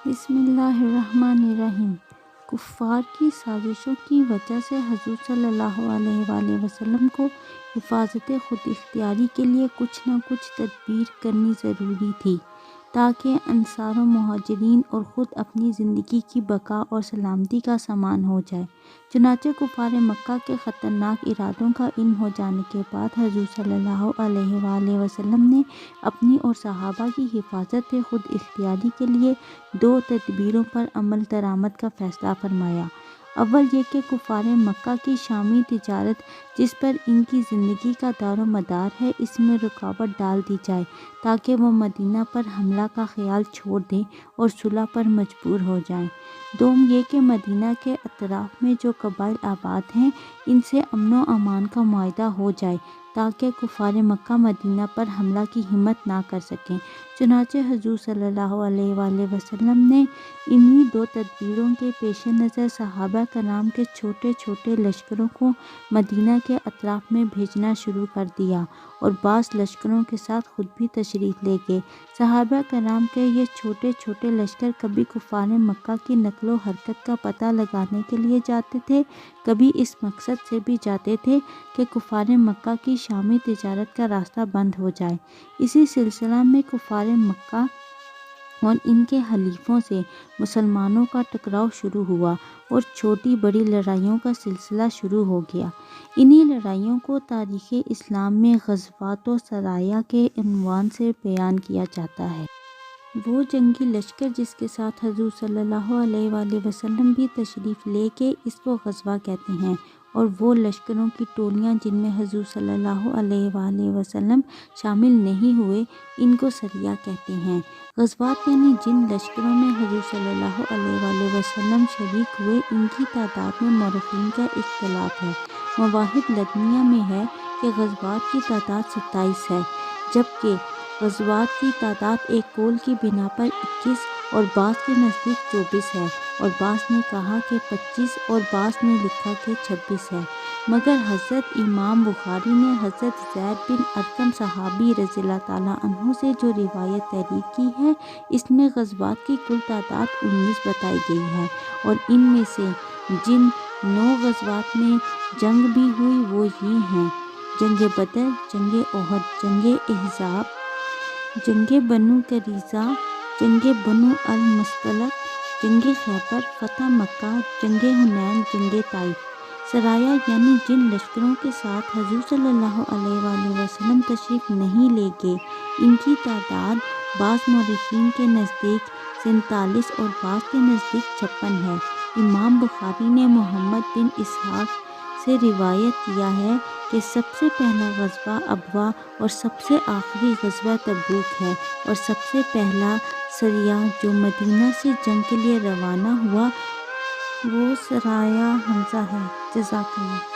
بسم اللہ الرحمن الرحیم۔ کفار کی سازشوں کی وجہ سے حضور صلی اللہ علیہ وآلہ وسلم کو حفاظت خود اختیاری کے لیے کچھ نہ کچھ تدبیر کرنی ضروری تھی تاکہ انصار و مہاجرین اور خود اپنی زندگی کی بقا اور سلامتی کا سامان ہو جائے۔ چنانچہ کفار مکہ کے خطرناک ارادوں کا علم ہو جانے کے بعد حضور صلی اللہ علیہ وآلہ وسلم نے اپنی اور صحابہ کی حفاظت خود اختیاری کے لیے دو تدبیروں پر عمل درآمد کا فیصلہ فرمایا۔ اول یہ کہ کفار مکہ کی شامی تجارت جس پر ان کی زندگی کا دار و مدار ہے، اس میں رکاوٹ ڈال دی جائے تاکہ وہ مدینہ پر حملہ کا خیال چھوڑ دیں اور صلح پر مجبور ہو جائیں۔ دوم یہ کہ مدینہ کے اطراف میں جو قبائل آباد ہیں، ان سے امن و امان کا معاہدہ ہو جائے تاکہ کفار مکہ مدینہ پر حملہ کی ہمت نہ کر سکیں۔ چنانچہ حضور صلی اللہ علیہ وآلہ وسلم نے انہی دو تدبیروں کے پیش نظر صحابہ کرام کے چھوٹے چھوٹے لشکروں کو مدینہ کے اطراف میں بھیجنا شروع کر دیا اور بعض لشکروں کے ساتھ خود بھی تشریف لے گئے۔ صحابہ کرام کے یہ چھوٹے چھوٹے لشکر کبھی کفار مکہ کی نقل و حرکت کا پتہ لگانے کے لیے جاتے تھے، کبھی اس مقصد سے بھی جاتے تھے کہ کفار مکہ کی شامی تجارت کا راستہ بند ہو جائے۔ اسی سلسلہ میں کفار مکہ اور ان کے حلیفوں سے مسلمانوں کا ٹکراؤ شروع ہوا اور چھوٹی بڑی لڑائیوں کا سلسلہ شروع ہو گیا۔ انہی لڑائیوں کو تاریخ اسلام میں غزوات و سرایا کے عنوان سے بیان کیا جاتا ہے۔ وہ جنگی لشکر جس کے ساتھ حضور صلی اللہ علیہ وآلہ وسلم بھی تشریف لے گئے، اس کو غزوہ کہتے ہیں، اور وہ لشکروں کی ٹولیاں جن میں حضور صلی اللہ علیہ وآلہ وسلم شامل نہیں ہوئے، ان کو سریہ کہتے ہیں۔ غزوات یعنی جن لشکروں میں حضور صلی اللہ علیہ وآلہ وسلم شریک ہوئے، ان کی تعداد میں مورخین کا اختلاف ہے۔ مواہب لدنیہ میں ہے کہ غزوات کی تعداد 27 ہے، جبکہ غزوات کی تعداد ایک قول کی بنا پر 21 اور بعض کے نزدیک 24 ہے، اور بعض نے کہا کہ 25 اور بعض نے لکھا کہ 26 ہے، مگر حضرت امام بخاری نے حضرت زید بن ارقم صحابی رضی اللہ تعالیٰ عنہ سے جو روایت تحریر کی ہے، اس میں غزوات کی کل تعداد 19 بتائی گئی ہے، اور ان میں سے جن 9 غزوات میں جنگ بھی ہوئی وہ یہ ہیں: جنگ بدر، جنگ احد، جنگ احزاب، جنگ بنو قریظہ، جنگ بنو المصطلق، جنگ خیبر، فتح مکہ، جنگ حنین، جنگ طائف۔ سرایا یعنی جن لشکروں کے ساتھ حضور صلی اللہ علیہ وآلہ وسلم تشریف نہیں لے گئے، ان کی تعداد بعض مورخین کے نزدیک 47 اور بعض کے نزدیک 56 ہے۔ امام بخاری نے محمد بن اسحاق سے روایت کیا ہے کہ سب سے پہلا غزوہ ابواء اور سب سے آخری غزوہ تبوک ہے، اور سب سے پہلا سریہ جو مدینہ سے جنگ کے لیے روانہ ہوا وہ سرایا حمزہ ہے۔ جزاک اللہ۔